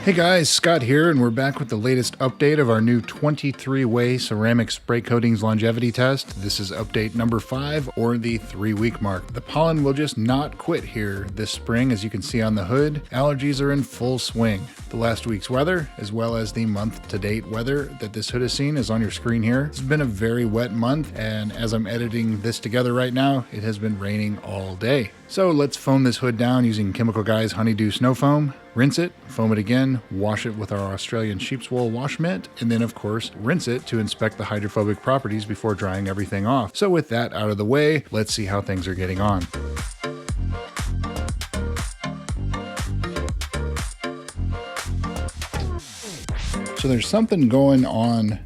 Hey guys, Scott here, and we're back with the latest update of our new 23-way ceramic spray coatings longevity test. This is update number 5, or the 3-week mark. The pollen will just not quit here this spring, as you can see on the hood. Allergies are in full swing. The last week's weather, as well as the month-to-date weather that this hood has seen, is on your screen here. It's been a very wet month, and as I'm editing this together right now, it has been raining all day. So let's foam this hood down using Chemical Guy's Honeydew Snow Foam. Rinse it, foam it again, wash it with our Australian sheep's wool wash mitt, and then of course rinse it to inspect the hydrophobic properties before drying everything off. So with that out of the way, let's see how things are getting on. So there's something going on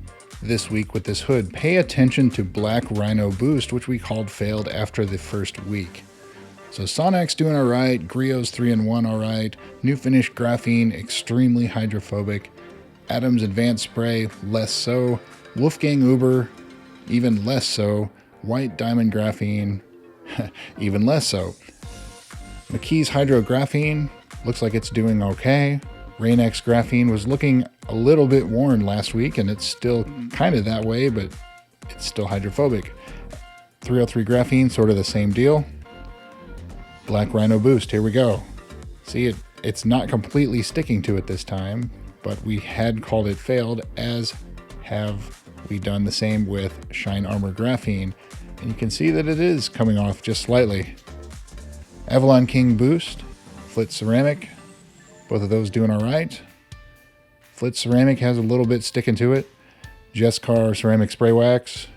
this week with this hood. Pay attention to Black Rhino Boost, which we called failed after the first week. So Sonic's doing all right, Griot's 3-in-1 all right, New Finish Graphene extremely hydrophobic, Adams Advanced Spray less so, Wolfgang Uber even less so, White Diamond Graphene even less so. McKee's Hydro Graphene looks like it's doing okay. Rain-X Graphene was looking a little bit worn last week, and it's still kind of that way, but it's still hydrophobic. 303 Graphene, sort of the same deal. Black Rhino Boost, here we go. See, it's not completely sticking to it this time, but we had called it failed, as have we done the same with Shine Armor Graphene, and you can see that it is coming off just slightly. Avalon King Boost, Flit Ceramic, both of those doing all right. Flit Ceramic has a little bit sticking to it. Jesscar Ceramic Spray Wax,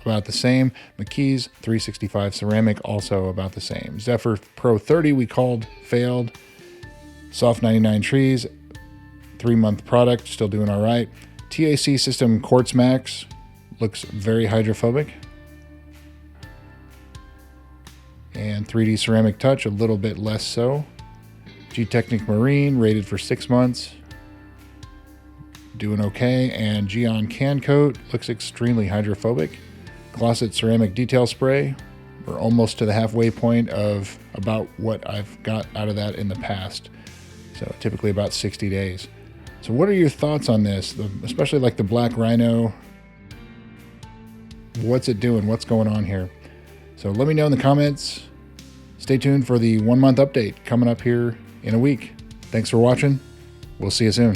about the same. McKee's 365 Ceramic, also about the same. Zephyr Pro 30 we called failed. Soft 99 Trees, 3-month product, still doing all right. TAC System Quartz Max looks very hydrophobic. And 3D Ceramic Touch, a little bit less so. G-Technic Marine, rated for 6 months, doing okay. And Geon Can Coat looks extremely hydrophobic. Glossit Ceramic Detail Spray, we're almost to the halfway point of about what I've got out of that in the past. So typically about 60 days. So what are your thoughts on this? Especially like the Black Rhino. What's it doing? What's going on here? So let me know in the comments. Stay tuned for the 1-month update coming up here in a week. Thanks for watching. We'll see you soon.